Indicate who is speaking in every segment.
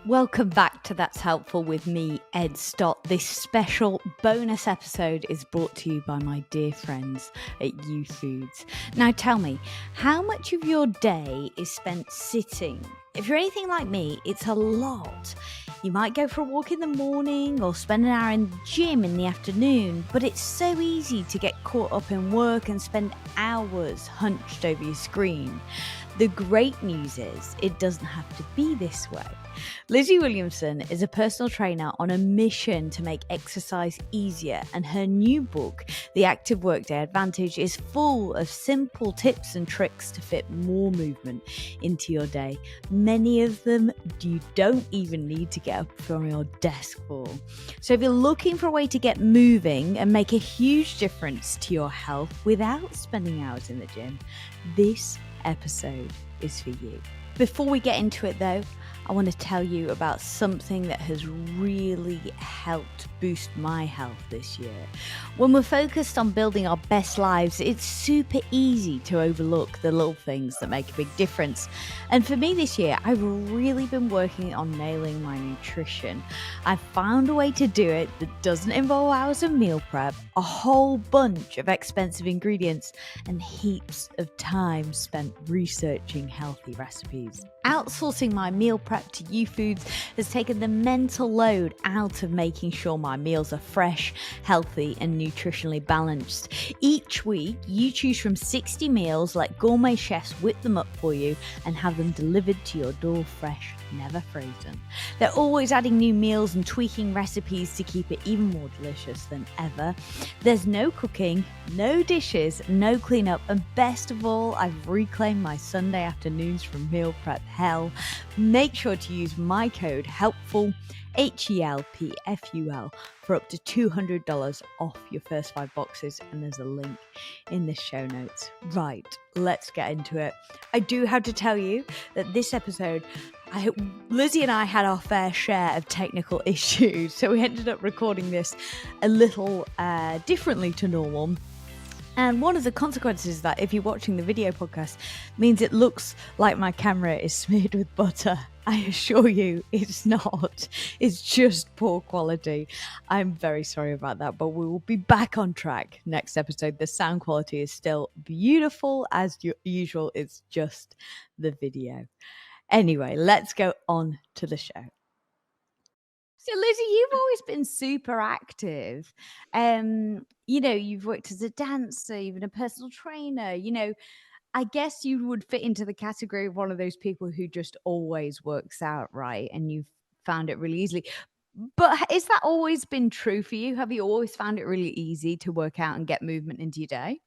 Speaker 1: Welcome back to That's Helpful with me, Ed Stott. This special bonus episode is brought to you by my dear friends at Foods. Now tell me, how much of your day is spent sitting? If you're anything like me, it's a lot. You might go for a walk in the morning or spend an hour in the gym in the afternoon, but it's so easy to get caught up in work and spend hours hunched over your screen. The great news is it doesn't have to be this way. Lizzie Williamson is a personal trainer on a mission to make exercise easier, and her new book, The Active Workday Advantage, is full of simple tips and tricks to fit more movement into your day. Many of them you don't even need to get up from your desk for. So if you're looking for a way to get moving and make a huge difference to your health without spending hours in the gym, this episode is for you. Before we get into it though, I want to tell you about something that has really helped boost my health this year. When we're focused on building our best lives, it's super easy to overlook the little things that make a big difference. And for me this year, I've really been working on nailing my nutrition. I've found a way to do it that doesn't involve hours of meal prep, a whole bunch of expensive ingredients, and heaps of time spent researching healthy recipes. Outsourcing my meal prep to Foods has taken the mental load out of making sure my meals are fresh, healthy, and nutritionally balanced. Each week, you choose from 60 meals, let gourmet chefs whip them up for you and have them delivered to your door fresh, never frozen. They're always adding new meals and tweaking recipes to keep it even more delicious than ever. There's no cooking, no dishes, no cleanup, and best of all, I've reclaimed my Sunday afternoons from meal prep hell. Make sure to use my code HELPFUL, HELPFUL, for up to $200 off your first 5 boxes, and there's a link in the show notes. Right, let's get into it. I do have to tell you that this episode, Lizzie and I had our fair share of technical issues, so we ended up recording this a little differently to normal. And one of the consequences is that if you're watching the video podcast, means it looks like my camera is smeared with butter. I assure you it's not. It's just poor quality. I'm very sorry about that, but we will be back on track next episode. The sound quality is still beautiful as usual. It's just the video. Anyway, let's go on to the show. So, Lizzie, you've always been super active. You've worked as a dancer, you've been a personal trainer. I guess you would fit into the category of one of those people who just always works out, right? And you've found it really easily. But is that always been true for you? Have you always found it really easy to work out and get movement into your day?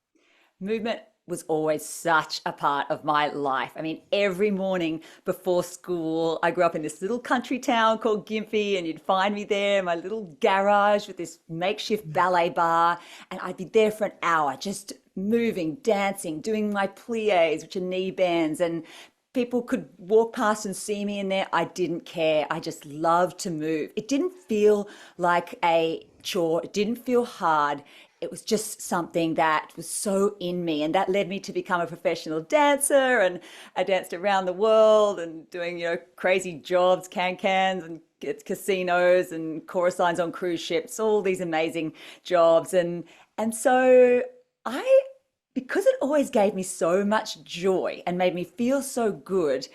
Speaker 2: Movement was always such a part of my life. I mean, every morning before school, I grew up in this little country town called Gympie, and you'd find me there in my little garage with this makeshift ballet bar, and I'd be there for an hour just moving, dancing, doing my plies, which are knee bends, and people could walk past and see me in there. I didn't care. I just loved to move. It didn't feel like a chore. It didn't feel hard. It was just something that was so in me, and that led me to become a professional dancer. And I danced around the world and doing crazy jobs, can-cans and casinos and chorus lines on cruise ships, all these amazing jobs. And so I because it always gave me so much joy and made me feel so good.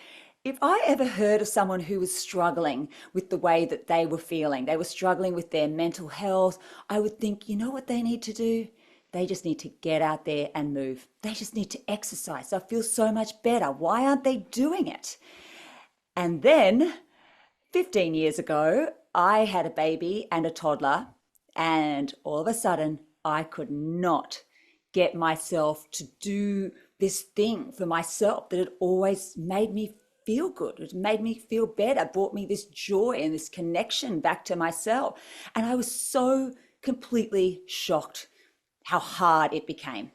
Speaker 2: If I ever heard of someone who was struggling with the way that they were feeling, they were struggling with their mental health, I would think, you know what they need to do? They just need to get out there and move. They just need to exercise. I feel so much better. Why aren't they doing it? And then 15 years ago, I had a baby and a toddler, and all of a sudden, I could not get myself to do this thing for myself that had always made me feel good. It made me feel better, brought me this joy and this connection back to myself. And I was so completely shocked how hard it became.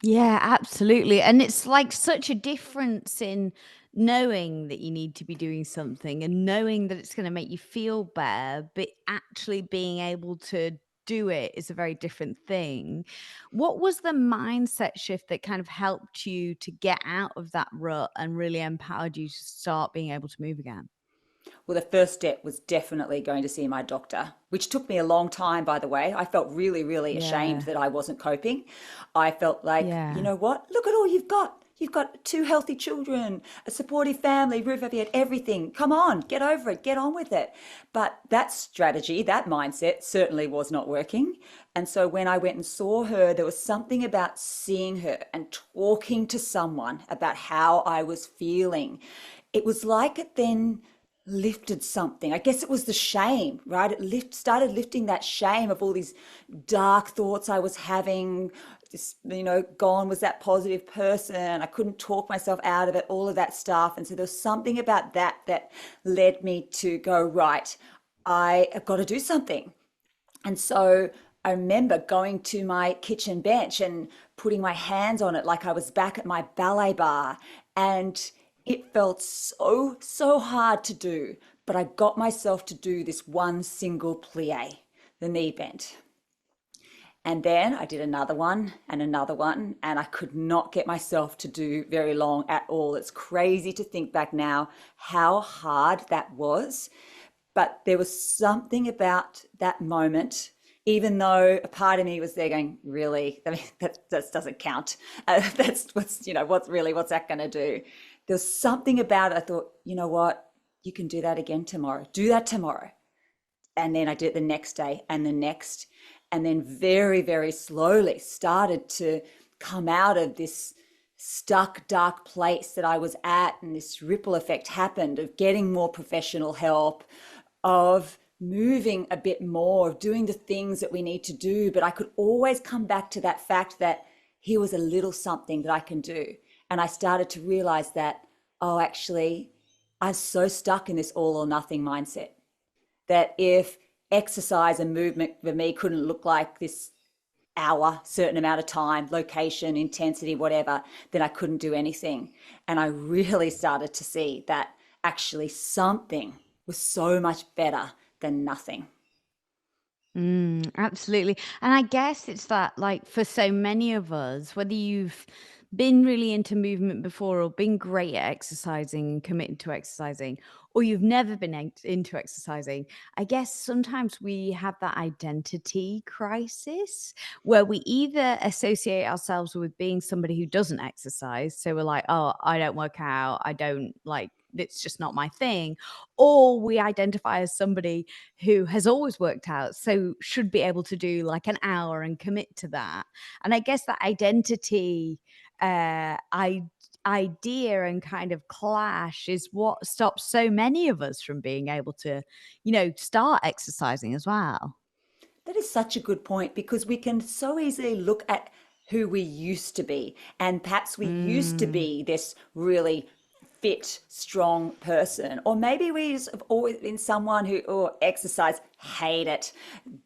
Speaker 1: Yeah, absolutely. And it's like such a difference in knowing that you need to be doing something and knowing that it's going to make you feel better, but actually being able to do it is a very different thing. What was the mindset shift that kind of helped you to get out of that rut and really empowered you to start being able to move again?
Speaker 2: Well, the first step was definitely going to see my doctor, which took me a long time, by the way. I felt really, really ashamed
Speaker 1: Yeah.
Speaker 2: that I wasn't coping. I felt like, you
Speaker 1: Yeah.
Speaker 2: know what? Look at all you've got. You've got two healthy children, a supportive family, roof over your head, everything. Come on, get over it, get on with it. But that strategy, that mindset certainly was not working. And so when I went and saw her, there was something about seeing her and talking to someone about how I was feeling. It was like it then lifted something. I guess it was the shame, right? Started lifting that shame of all these dark thoughts I was having. This, gone was that positive person. I couldn't talk myself out of it, all of that stuff. And so there was something about that that led me to go, right, I have got to do something. And so I remember going to my kitchen bench and putting my hands on it like I was back at my ballet bar. And it felt so, so hard to do. But I got myself to do this one single plie, the knee bend. And then I did another one, and I could not get myself to do very long at all. It's crazy to think back now how hard that was. But there was something about that moment, even though a part of me was there going, really? I mean, that doesn't count. What's that going to do? There was something about it. I thought, you know what? You can do that again tomorrow. Do that tomorrow. And then I did it the next day and the next. And then very, very slowly started to come out of this stuck, dark place that I was at. And this ripple effect happened of getting more professional help, of moving a bit more, of doing the things that we need to do. But I could always come back to that fact that here was a little something that I can do. And I started to realize that, oh, actually, I'm so stuck in this all or nothing mindset that if exercise and movement for me couldn't look like this hour, certain amount of time, location, intensity, whatever, then I couldn't do anything. And I really started to see that actually something was so much better than nothing.
Speaker 1: Absolutely. And I guess it's that, like, for so many of us, whether you've been really into movement before or been great at exercising, committed to exercising, or you've never been into exercising, I guess sometimes we have that identity crisis where we either associate ourselves with being somebody who doesn't exercise. So we're like, oh, I don't work out. I don't like, it's just not my thing. Or we identify as somebody who has always worked out, so should be able to do like an hour and commit to that. And I guess that identity I idea and kind of clash is what stops so many of us from being able to, start exercising as well.
Speaker 2: That is such a good point because we can so easily look at who we used to be. And perhaps we used to
Speaker 1: Mm.
Speaker 2: be this really fit, strong person. Or maybe we have always been someone who, oh, exercise, hate it,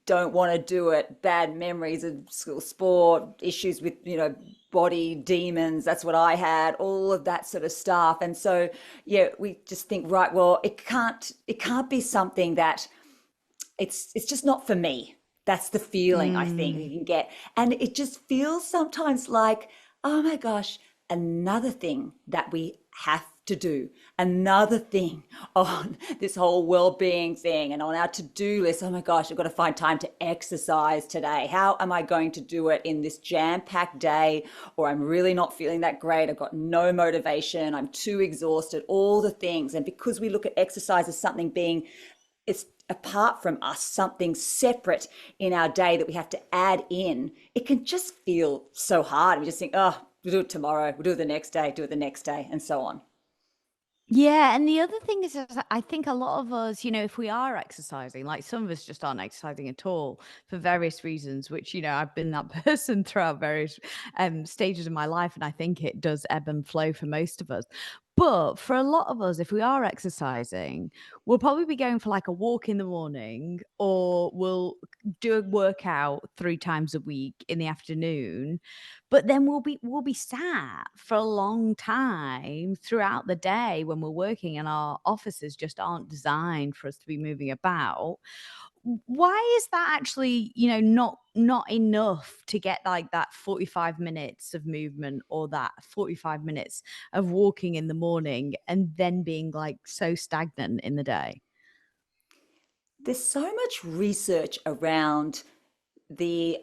Speaker 2: don't want to do it, bad memories of school sport, issues with, body demons. That's what I had, all of that sort of stuff. And so, yeah, we just think, right, well, it can't be something that it's just not for me. That's the feeling I think you
Speaker 1: Mm.
Speaker 2: can get. And it just feels sometimes like, oh my gosh, another thing that we have to do, another thing on this whole well-being thing and on our to-do list. Oh my gosh, I've got to find time to exercise today. How am I going to do it in this jam-packed day? Or I'm really not feeling that great. I've got no motivation. I'm too exhausted, all the things. And because we look at exercise as something being it's apart from us, something separate in our day that we have to add in, it can just feel so hard. We just think, oh, we'll do it tomorrow, we'll do it the next day, do it the next day, and so on.
Speaker 1: Yeah, and the other thing is that I think a lot of us, if we are exercising, like some of us just aren't exercising at all for various reasons, which, I've been that person throughout various stages of my life, and I think it does ebb and flow for most of us. But for a lot of us, if we are exercising, we'll probably be going for like a walk in the morning, or we'll do a workout 3 times a week in the afternoon, but then we'll be sat for a long time throughout the day when we're working, and our offices just aren't designed for us to be moving about. Why is that actually, not enough to get like that 45 minutes of movement or that 45 minutes of walking in the morning and then being like so stagnant in the day?
Speaker 2: There's so much research around the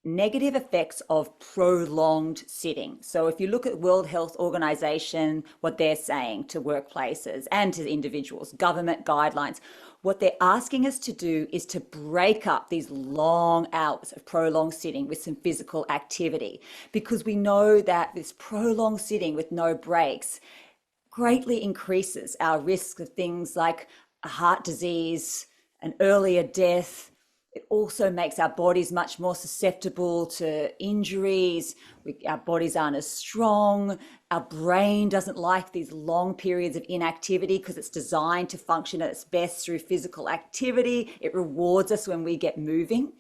Speaker 2: negative effects of prolonged sitting. So if you look at World Health Organization, what they're saying to workplaces and to individuals, government guidelines, what they're asking us to do is to break up these long hours of prolonged sitting with some physical activity, because we know that this prolonged sitting with no breaks greatly increases our risk of things like a heart disease, an earlier death. It also makes our bodies much more susceptible to injuries. Our bodies aren't as strong. Our brain doesn't like these long periods of inactivity because it's designed to function at its best through physical activity. It rewards us when we get moving.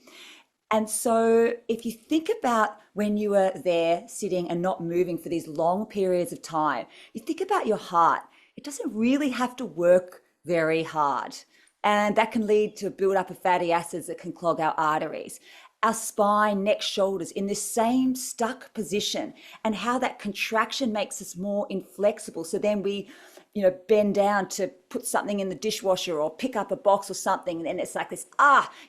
Speaker 2: And so if you think about when you are there sitting and not moving for these long periods of time, you think about your heart. It doesn't really have to work very hard. And that can lead to a buildup of fatty acids that can clog our arteries. Our spine, neck, shoulders in this same stuck position, and how that contraction makes us more inflexible. So then we, bend down to put something in the dishwasher or pick up a box or something. And then it's like this,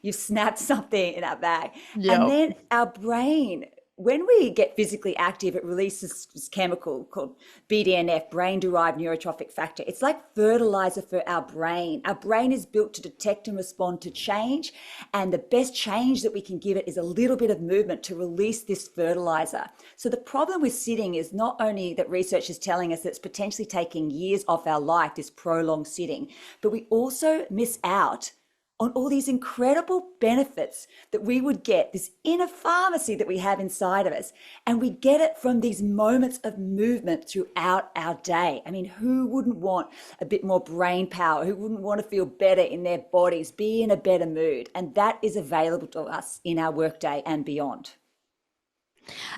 Speaker 2: you've snapped something in our bag. And
Speaker 1: Yep.
Speaker 2: then our brain, when we get physically active, it releases this chemical called BDNF, brain-derived neurotrophic factor. It's like fertilizer for our brain. Our brain is built to detect and respond to change, and the best change that we can give it is a little bit of movement to release this fertilizer. So the problem with sitting is not only that research is telling us that it's potentially taking years off our life, this prolonged sitting, but we also miss out on all these incredible benefits that we would get, this inner pharmacy that we have inside of us. And we get it from these moments of movement throughout our day. I mean, who wouldn't want a bit more brain power? Who wouldn't want to feel better in their bodies, be in a better mood? And that is available to us in our workday and beyond.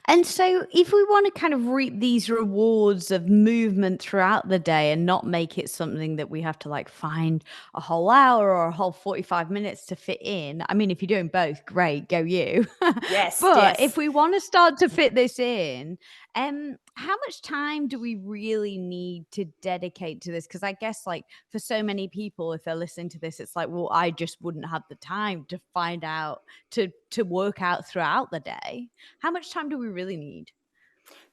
Speaker 1: And so, if we want to kind of reap these rewards of movement throughout the day and not make it something that we have to like find a whole hour or a whole 45 minutes to fit in, I mean, if you're doing both, great, go you.
Speaker 2: Yes,
Speaker 1: But if
Speaker 2: yes.
Speaker 1: we want to start to fit this in, how much time do we really need to dedicate to this? Because I guess, like, for so many people, if they're listening to this, it's like, well, I just wouldn't have the time to find out to work out throughout the day. How much time do we really need?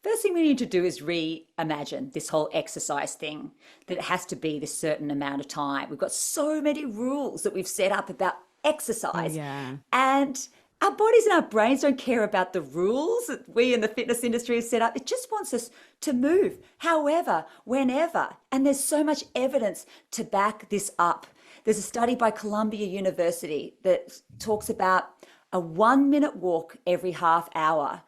Speaker 2: First thing we need to do is reimagine this whole exercise thing, that it has to be this certain amount of time. We've got so many rules that we've set up about
Speaker 1: Oh,
Speaker 2: exercise,
Speaker 1: yeah.
Speaker 2: and our bodies and our brains don't care about the rules that we in the fitness industry have set up. It just wants us to move, however, whenever. And there's so much evidence to back this up. There's a study by Columbia University that talks about a 1 minute walk every half hour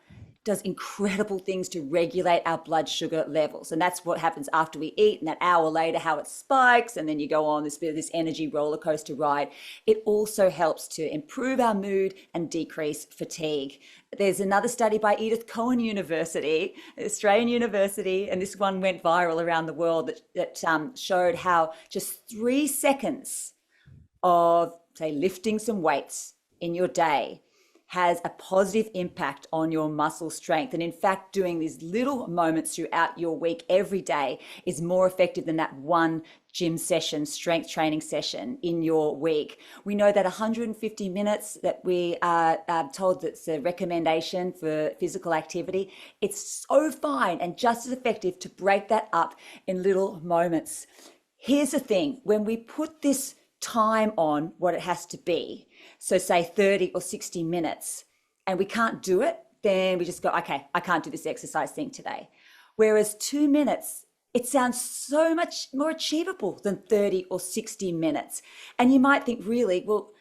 Speaker 2: does incredible things to regulate our blood sugar levels. And that's what happens after we eat, and that hour later, how it spikes. And then you go on this energy roller coaster ride. It also helps to improve our mood and decrease fatigue. There's another study by Edith Cowan University, Australian University, and this one went viral around the world that showed how just 3 seconds of, say, lifting some weights in your day has a positive impact on your muscle strength. And in fact, doing these little moments throughout your week every day is more effective than that one gym session, strength training session in your week. We know that 150 minutes that we are told that's a recommendation for physical activity, it's so fine and just as effective to break that up in little moments. Here's the thing, when we put this time on what it has to be, so say 30 or 60 minutes, and we can't do it, then we just go, okay, I can't do this exercise thing today. Whereas 2 minutes, it sounds so much more achievable than 30 or 60 minutes. And you might think, really, well,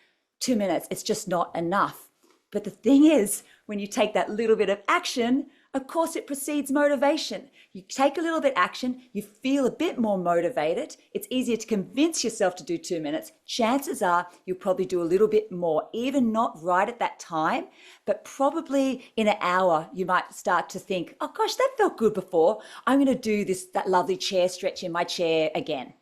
Speaker 2: 2 minutes, it's just not enough. But the thing is, when you take that little bit of action, of course, it precedes motivation. You take a little bit action, you feel a bit more motivated. It's easier to convince yourself to do 2 minutes. Chances are you'll probably do a little bit more, even not right at that time, but probably in an hour, you might start to think, oh gosh, that felt good before. I'm going to do that lovely chair stretch in my chair again.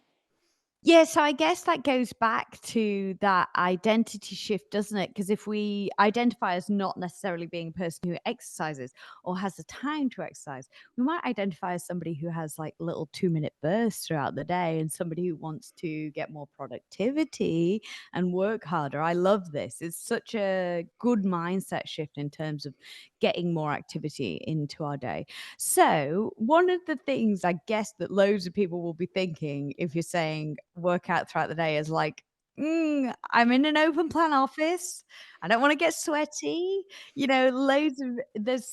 Speaker 1: Yeah, so I guess that goes back to that identity shift, doesn't it? Because if we identify as not necessarily being a person who exercises or has the time to exercise, we might identify as somebody who has like little 2-minute bursts throughout the day and somebody who wants to get more productivity and work harder. I love this. It's such a good mindset shift in terms of getting more activity into our day. So, one of the things I guess that loads of people will be thinking if you're saying work out throughout the day is like, I'm in an open plan office. I don't want to get sweaty. There's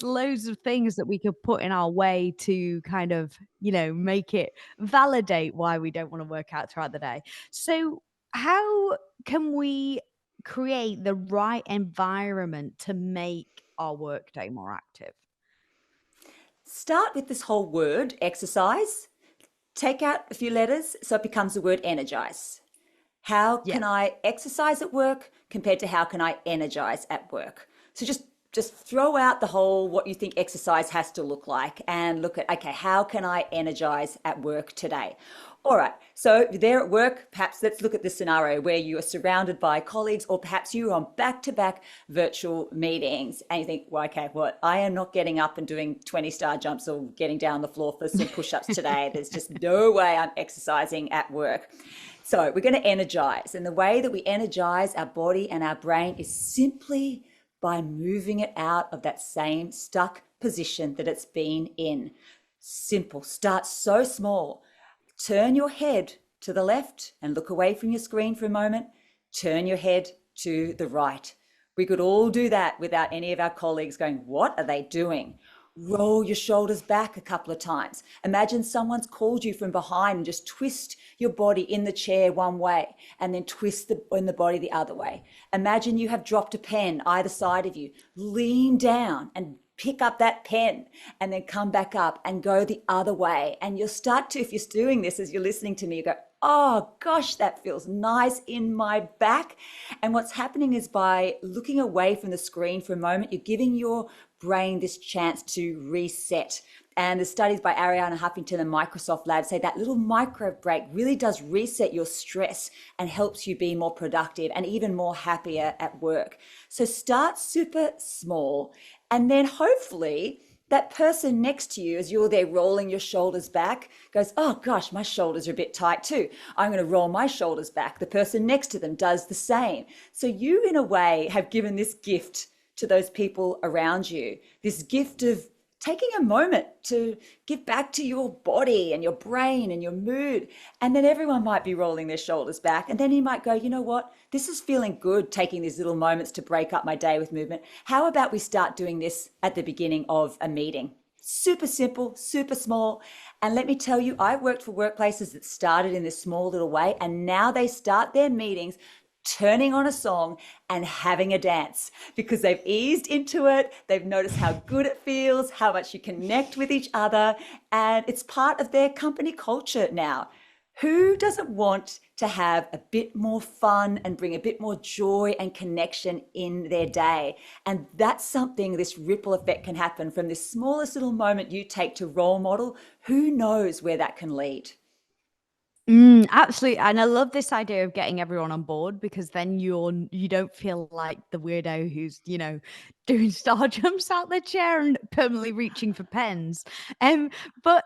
Speaker 1: loads of things that we could put in our way to kind of, make it validate why we don't want to work out throughout the day. So, how can we create the right environment to make our workday more active?
Speaker 2: Start with this whole word, exercise. Take out a few letters so it becomes the word energize. How
Speaker 1: Yeah.
Speaker 2: can I exercise at work compared to how can I energize at work? So just throw out the whole what you think exercise has to look like and look at, okay, how can I energize at work today? All right, so there at work, perhaps let's look at this scenario where you are surrounded by colleagues, or perhaps you're on back-to-back virtual meetings and you think, well, okay, what? I am not getting up and doing 20 star jumps or getting down the floor for some push-ups today. There's just no way I'm exercising at work. So we're going to energize. And the way that we energize our body and our brain is simply by moving it out of that same stuck position that it's been in. Simple. Start so small. Turn your head to the left and look away from your screen for a moment. Turn your head to the right. We could all do that without any of our colleagues going, what are they doing? Roll your shoulders back a couple of times. Imagine someone's called you from behind and just twist your body in the chair one way and then twist in the body the other way. Imagine you have dropped a pen either side of you. Lean down and pick up that pen and then come back up and go the other way. And you'll start to, if you're doing this as you're listening to me, you go, oh gosh, that feels nice in my back. And what's happening is by looking away from the screen for a moment, you're giving your brain this chance to reset. And the studies by Ariana Huffington and Microsoft Labs say that little micro break really does reset your stress and helps you be more productive and even more happier at work. So start super small, and then hopefully that person next to you, as you're there rolling your shoulders back, goes, oh gosh, my shoulders are a bit tight too. I'm going to roll my shoulders back. The person next to them does the same. So you, in a way, have given this gift to those people around you, this gift of taking a moment to give back to your body and your brain and your mood. And then everyone might be rolling their shoulders back. And then you might go, you know what? This is feeling good, taking these little moments to break up my day with movement. How about we start doing this at the beginning of a meeting? Super simple, super small. And let me tell you, I worked for workplaces that started in this small little way, and now they start their meetings turning on a song and having a dance because they've eased into it. They've noticed how good it feels, how much you connect with each other, and it's part of their company culture now. Who doesn't want to have a bit more fun and bring a bit more joy and connection in their day? And that's something, this ripple effect can happen from this smallest little moment you take to role model. Who knows where that can lead?
Speaker 1: Absolutely, and I love this idea of getting everyone on board because then you don't feel like the weirdo who's, doing star jumps out their chair and permanently reaching for pens. But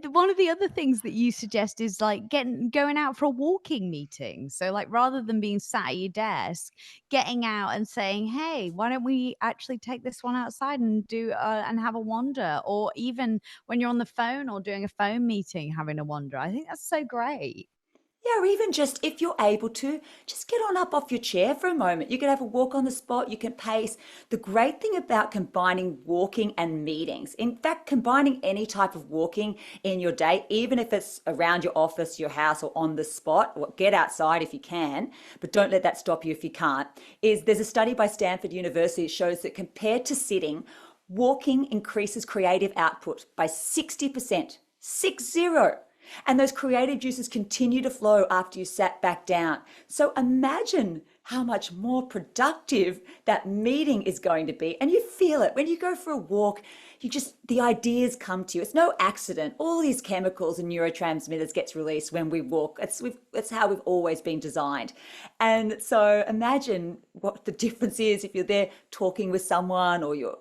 Speaker 1: one of the other things that you suggest is like going out for a walking meeting. So like rather than being sat at your desk, getting out and saying, "Hey, why don't we actually take this one outside and do and have a wander?" Or even when you're on the phone or doing a phone meeting, having a wander. I think that's so great.
Speaker 2: Yeah, or even just if you're able to, just get on up off your chair for a moment. You can have a walk on the spot, you can pace. The great thing about combining walking and meetings, in fact, combining any type of walking in your day, even if it's around your office, your house, or on the spot, or get outside if you can, but don't let that stop you if you can't, is there's a study by Stanford University that shows that compared to sitting, walking increases creative output by 60%. 60. And those creative juices continue to flow after you sat back down. So imagine how much more productive that meeting is going to be. And you feel it when you go for a walk. The ideas come to you. It's no accident. All these chemicals and neurotransmitters gets released when we walk. It's how we've always been designed. And so imagine what the difference is if you're there talking with someone, or you're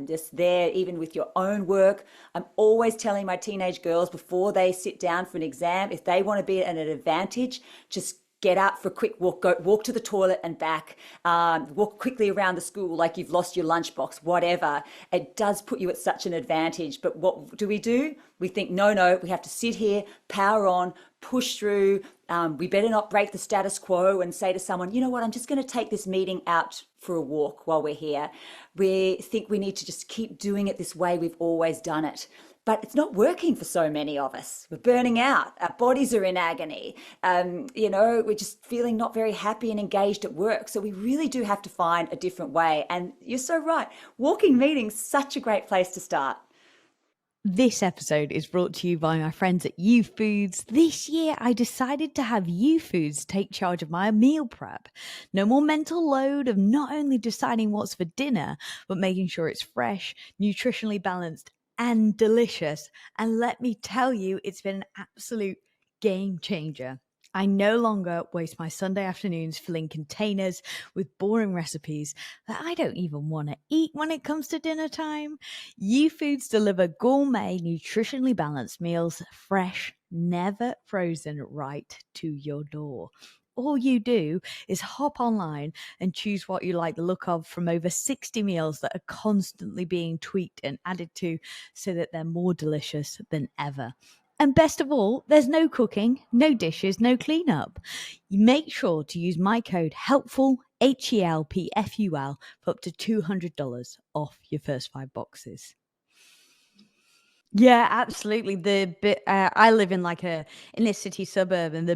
Speaker 2: just there even with your own work. I'm always telling my teenage girls before they sit down for an exam, if they want to be at an advantage, just get out for a quick walk, go walk to the toilet and back, walk quickly around the school like you've lost your lunchbox, whatever. It does put you at such an advantage. But what do? We think, no, we have to sit here, power on, push through. We better not break the status quo and say to someone, you know what, I'm just going to take this meeting out for a walk while we're here. We think we need to just keep doing it this way we've always done it. But it's not working for so many of us. We're burning out. Our bodies are in agony. We're just feeling not very happy and engaged at work. So we really do have to find a different way. And you're so right. Walking meetings, such a great place to start.
Speaker 1: This episode is brought to you by my friends at U Foods. This year, I decided to have U Foods take charge of my meal prep. No more mental load of not only deciding what's for dinner, but making sure it's fresh, nutritionally balanced, and delicious. And let me tell you, it's been an absolute game changer. I no longer waste my Sunday afternoons filling containers with boring recipes that I don't even want to eat when it comes to dinner time. U Foods deliver gourmet, nutritionally balanced meals, fresh, never frozen, right to your door. All you do is hop online and choose what you like the look of from over 60 meals that are constantly being tweaked and added to so that they're more delicious than ever. And best of all, there's no cooking, no dishes, no cleanup. You make sure to use my code HELPFUL, HELPFUL, for up to $200 off your first 5 boxes. Yeah, absolutely. I live in like a inner city suburb, and the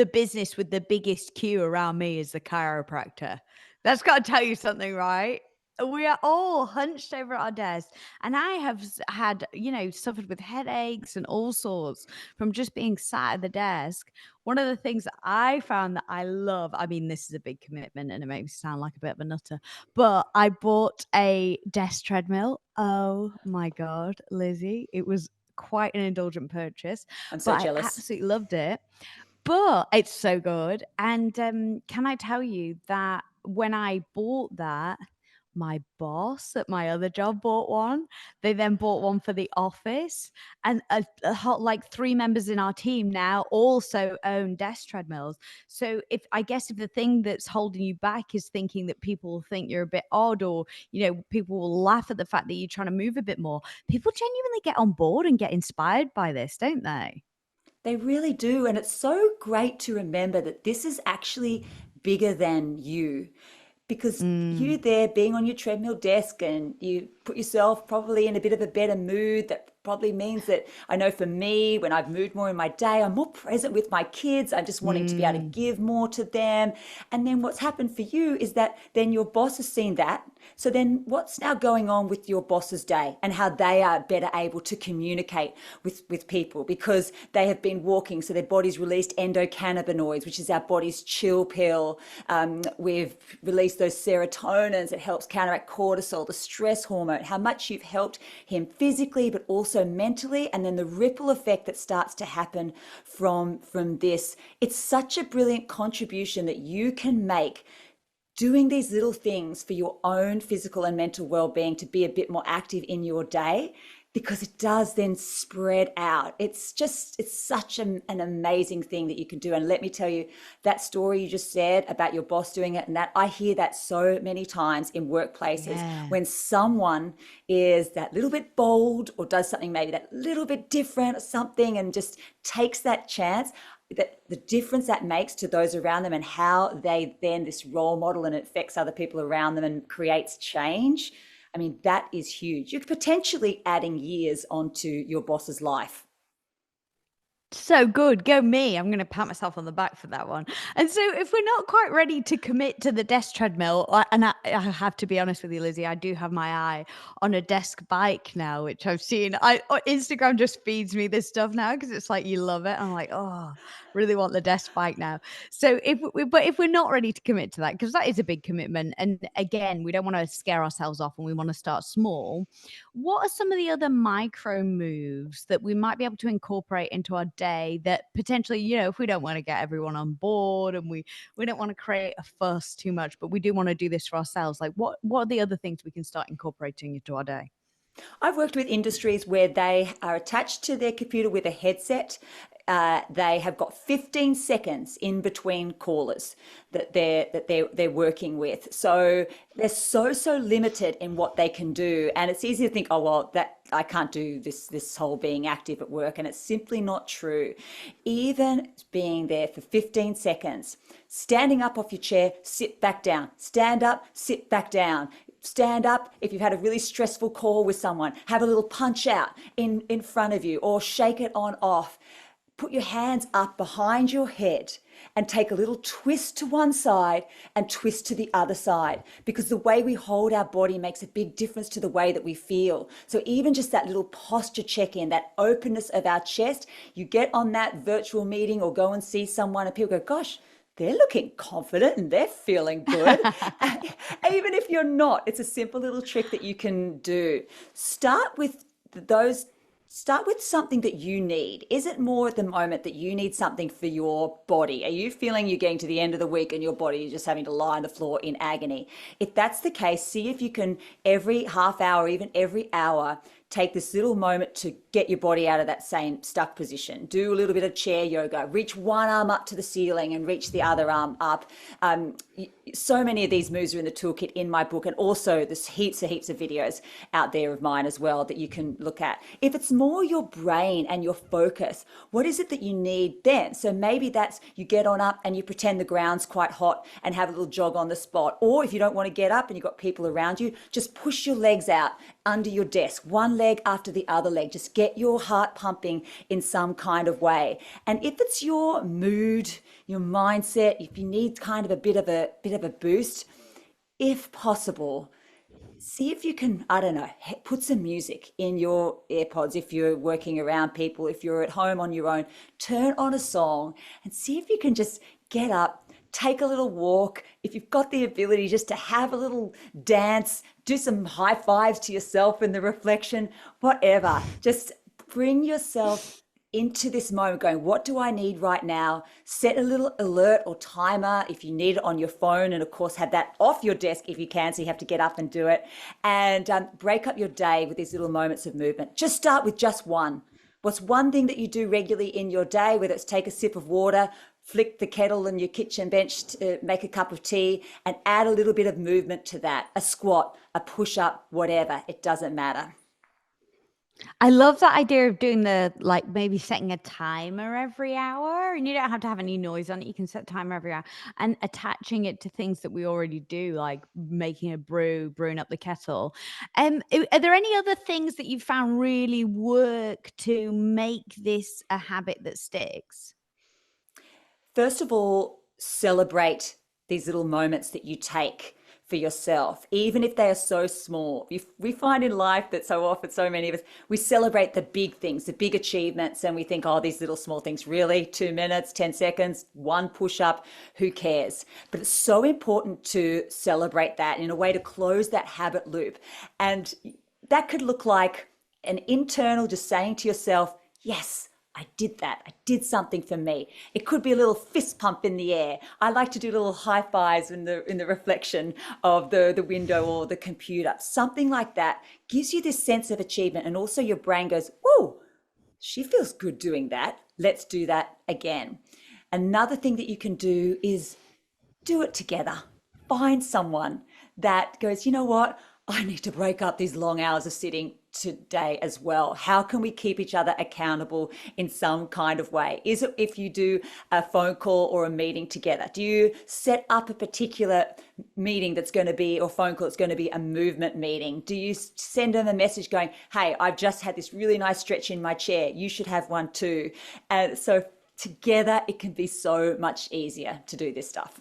Speaker 1: business with the biggest queue around me is the chiropractor. That's got to tell you something, right? We are all hunched over at our desk, and I have had, suffered with headaches and all sorts from just being sat at the desk. One of the things that I found that I love, I mean, this is a big commitment and it makes me sound like a bit of a nutter, but I bought a desk treadmill. Oh my God, Lizzie, it was quite an indulgent purchase,
Speaker 2: I'm so
Speaker 1: but I
Speaker 2: jealous.
Speaker 1: absolutely loved it. But it's so good. And can I tell you that when I bought that, my boss at my other job bought one. They then bought one for the office, and like 3 members in our team now also own desk treadmills. So if the thing that's holding you back is thinking that people will think you're a bit odd, or people will laugh at the fact that you're trying to move a bit more, people genuinely get on board and get inspired by this, don't they?
Speaker 2: They really do. And it's so great to remember that this is actually bigger than you, because you
Speaker 1: Mm,
Speaker 2: there being on your treadmill desk, and you put yourself probably in a bit of a better mood. That probably means that, I know for me, when I've moved more in my day, I'm more present with my kids. I'm just wanting to be able to
Speaker 1: mm.
Speaker 2: give more to them. And then what's happened for you is that then your boss has seen that. So then what's now going on with your boss's day, and how they are better able to communicate with people, because they have been walking. So their body's released endocannabinoids, which is our body's chill pill. We've released those serotonins that helps counteract cortisol, the stress hormone. How much you've helped him physically, but also mentally, and then the ripple effect that starts to happen from this. It's such a brilliant contribution that you can make, doing these little things for your own physical and mental well-being, to be a bit more active in your day, because it does then spread out. It's such an amazing thing that you can do. And let me tell you, that story you just said about your boss doing it, and that, I hear that so many times in workplaces,
Speaker 1: Yeah.
Speaker 2: when someone is that little bit bold, or does something maybe that little bit different or something, and just takes that chance, that the difference that makes to those around them, and how they then, this role model, and it affects other people around them and creates change. I mean, that is huge. You're potentially adding years onto your boss's life.
Speaker 1: So good. Go me. I'm going to pat myself on the back for that one. And so, if we're not quite ready to commit to the desk treadmill, I have to be honest with you, Lizzie, I do have my eye on a desk bike now, which I've seen. Instagram just feeds me this stuff now because it's like you love it. I'm like, oh, really want the desk bike now. So, but if we're not ready to commit to that, because that is a big commitment, and again, we don't want to scare ourselves off, and we want to start small. What are some of the other micro moves that we might be able to incorporate into our day that potentially, if we don't want to get everyone on board and we don't want to create a fuss too much, but we do want to do this for ourselves, like what are the other things we can start incorporating into our day?
Speaker 2: I've worked with industries where they are attached to their computer with a headset. They have got 15 seconds in between callers that they're working with. So they're so limited in what they can do, and it's easy to think, oh well, that I can't do this whole being active at work, and it's simply not true. Even being there for 15 seconds, standing up off your chair, sit back down, stand up, sit back down. Stand up if you've had a really stressful call with someone, have a little punch out in front of you, or shake it on off. Put your hands up behind your head and take a little twist to one side and twist to the other side, because the way we hold our body makes a big difference to the way that we feel. So even just that little posture check-in, that openness of our chest, you get on that virtual meeting or go and see someone and people go, gosh, they're looking confident and they're feeling good. Even if you're not, it's a simple little trick that you can do. Start with those. Start with something that you need. Is it more at the moment that you need something for your body? Are you feeling you're getting to the end of the week and your body is just having to lie on the floor in agony? If that's the case, see if you can every half hour, even every hour, take this little moment to get your body out of that same stuck position. Do a little bit of chair yoga. Reach one arm up to the ceiling and reach the other arm up. So many of these moves are in the toolkit in my book, and also there's heaps of videos out there of mine as well that you can look at. If it's more your brain and your focus, what is it that you need then? So maybe that's you get on up and you pretend the ground's quite hot and have a little jog on the spot. Or if you don't want to get up and you've got people around you, just push your legs out under your desk, one leg after the other leg. Just get your heart pumping in some kind of way. And if it's your mood, your mindset, if you need kind of a bit of a boost, if possible, see if you can, I don't know, put some music in your AirPods if you're working around people, if you're at home on your own, turn on a song and see if you can just get up, take a little walk. If you've got the ability just to have a little dance, do some high fives to yourself in the reflection, whatever. Just bring yourself into this moment going, what do I need right now? Set a little alert or timer if you need it on your phone, and of course have that off your desk if you can, so you have to get up and do it. And break up your day with these little moments of movement. Just start with just one. What's one thing that you do regularly in your day, whether it's take a sip of water, flick the kettle on your kitchen bench to make a cup of tea, and add a little bit of movement to that. A squat, a push-up, whatever, it doesn't matter.
Speaker 1: I love that idea of doing the like maybe setting a timer every hour, and you don't have to have any noise on it. You can set a timer every hour and attaching it to things that we already do, like making a brew, brewing up the kettle. Are there any other things that you found really work to make this a habit that sticks?
Speaker 2: First of all, celebrate these little moments that you take for yourself, even if they are so small. We find in life that so often, so many of us, we celebrate the big things, the big achievements, and we think, oh, these little small things, really? 2 minutes, 10 seconds, one push up, who cares? But it's so important to celebrate that in a way to close that habit loop. And that could look like an internal just saying to yourself, yes, I did that. I did something for me. It could be a little fist pump in the air. I like to do little high fives in the reflection of the window or the computer. Something like that gives you this sense of achievement, and also your brain goes, "Whoa, she feels good doing that. Let's do that again." Another thing that you can do is do it together. Find someone that goes, you know what? I need to break up these long hours of sitting today as well? How can we keep each other accountable in some kind of way? Is it if you do a phone call or a meeting together? Do you set up a particular meeting that's going to be, or phone call that's going to be a movement meeting? Do you send them a message going, hey, I've just had this really nice stretch in my chair. You should have one too. And so together it can be so much easier to do this stuff.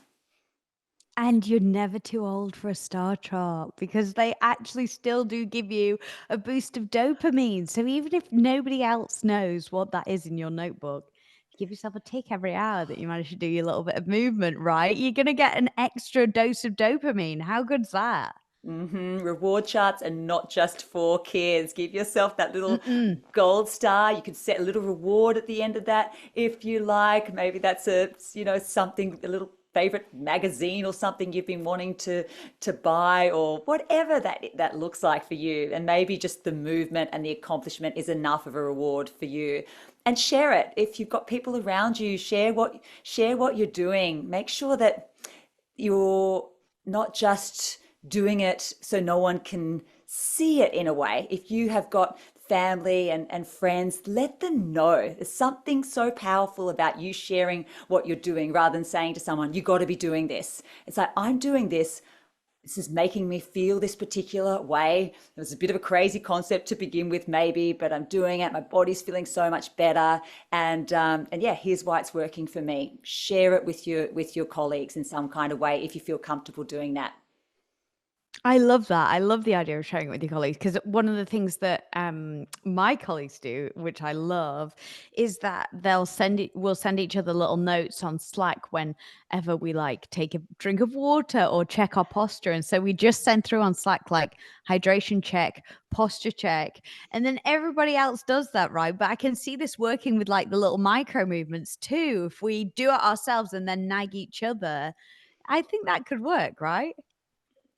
Speaker 1: And you're never too old for a star chart because they actually still do give you a boost of dopamine. So even if nobody else knows what that is in your notebook, give yourself a tick every hour that you manage to do your little bit of movement, right? You're going to get an extra dose of dopamine. How good's that?
Speaker 2: Reward charts are not just for kids. Give yourself that little
Speaker 1: Mm-mm.
Speaker 2: gold star. You can set a little reward at the end of that if you like. Maybe that's something, a little favorite magazine or something you've been wanting to buy, or whatever that looks like for you. And maybe just the movement and the accomplishment is enough of a reward for you. And share it. If you've got people around you, share what you're doing. Make sure that you're not just doing it so no one can see it in a way. If you have got family and friends, let them know. There's something so powerful about you sharing what you're doing rather than saying to someone, you got to be doing this. It's like, I'm doing this. This is making me feel this particular way. It was a bit of a crazy concept to begin with, maybe, but I'm doing it. My body's feeling so much better. And yeah, here's why it's working for me. Share it with your colleagues in some kind of way if you feel comfortable doing that.
Speaker 1: I love that. I love the idea of sharing it with your colleagues because one of the things that my colleagues do, which I love, is that we'll send each other little notes on Slack whenever we like take a drink of water or check our posture. And so we just send through on Slack like hydration check, posture check, and then everybody else does that, right? But I can see this working with like the little micro movements too. If we do it ourselves and then nag each other, I think that could work, right?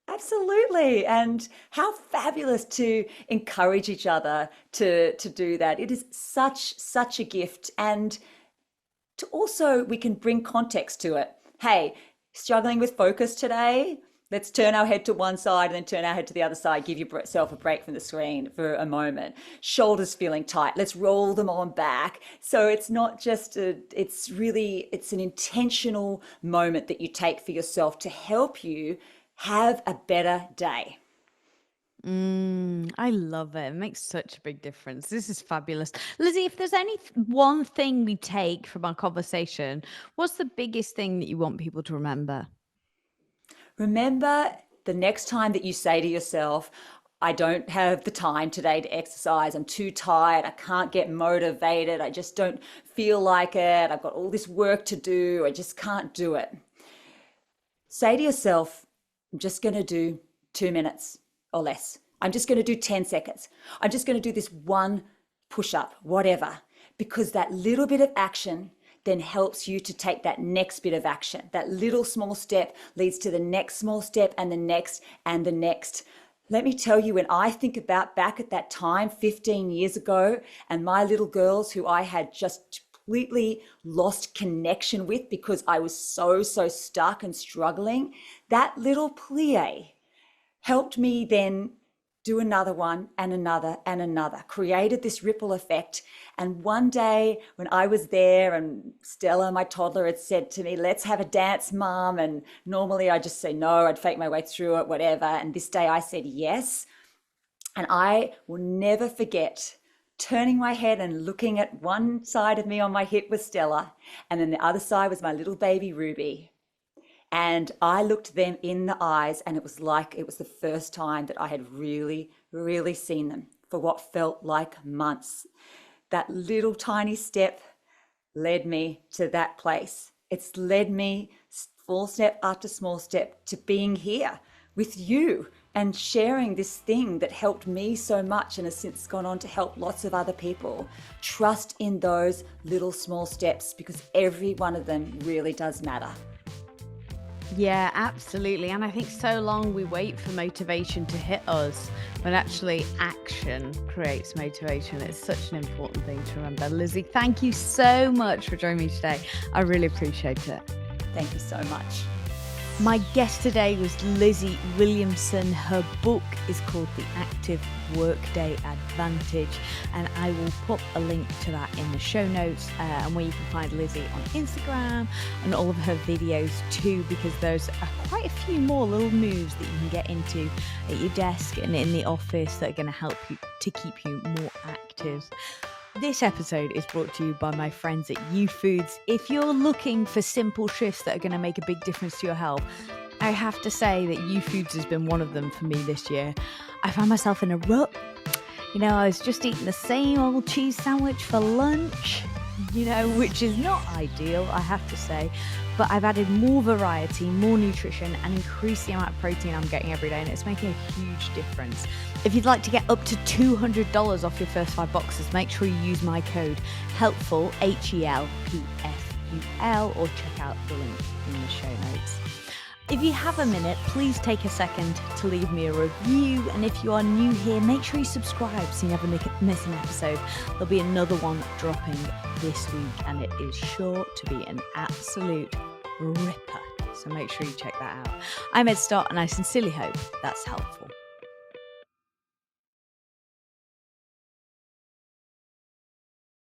Speaker 2: Absolutely. And how fabulous to encourage each other to do that. It is such a gift. And to also, we can bring context to it. Hey, struggling with focus today? Let's turn our head to one side and then turn our head to the other side. Give yourself a break from the screen for a moment. Shoulders feeling tight. Let's roll them on back. So it's not just it's an intentional moment that you take for yourself to help you have a better day.
Speaker 1: I love it. It makes such a big difference. This is fabulous. Lizzie, if there's any one thing we take from our conversation, what's the biggest thing that you want people to remember?
Speaker 2: Remember the next time that you say to yourself, I don't have the time today to exercise. I'm too tired. I can't get motivated. I just don't feel like it. I've got all this work to do. I just can't do it. Say to yourself, I'm just going to do 2 minutes or less. I'm just going to do 10 seconds. I'm just going to do this one push up, whatever, because that little bit of action then helps you to take that next bit of action. That little small step leads to the next small step and the next and the next. Let me tell you, when I think about back at that time, 15 years ago, and my little girls who I had just completely lost connection with because I was so stuck and struggling, that little plie helped me then do another one and another and another, created this ripple effect. And one day when I was there and Stella, my toddler, had said to me, let's have a dance, Mom. And normally I'd just say no, I'd fake my way through it, whatever. And this day I said yes. And I will never forget turning my head and looking at one side of me on my hip was Stella, and then the other side was my little baby Ruby. And I looked them in the eyes, and it was like it was the first time that I had really seen them for what felt like months. That little tiny step led me to that place. It's led me small step after small step to being here with you and sharing this thing that helped me so much and has since gone on to help lots of other people. Trust in those little small steps because every one of them really does matter.
Speaker 1: Yeah, absolutely. And I think so long we wait for motivation to hit us when actually action creates motivation. It's such an important thing to remember. Lizzie, thank you so much for joining me today. I really appreciate it.
Speaker 2: Thank you so much.
Speaker 1: My guest today was Lizzie Williamson. Her book is called The Active Workday Advantage, and I will put a link to that in the show notes, and where you can find Lizzie on Instagram and all of her videos too, because there's quite a few more little moves that you can get into at your desk and in the office that are going to help you to keep you more active. This episode is brought to you by my friends at U Foods. If you're looking for simple shifts that are going to make a big difference to your health, I have to say that U Foods has been one of them for me this year. I found myself in a rut. I was just eating the same old cheese sandwich for lunch, which is not ideal, I have to say. But I've added more variety, more nutrition, and increased the amount of protein I'm getting every day, and it's making a huge difference. If you'd like to get up to $200 off your first 5 boxes, make sure you use my code HELPFUL, HELPFUL, or check out the link in the show notes. If you have a minute, please take a second to leave me a review. And if you are new here, make sure you subscribe so you never miss an episode. There'll be another one dropping this week, and it is sure to be an absolute ripper. So make sure you check that out. I'm Ed Stott, and I sincerely hope that's helpful.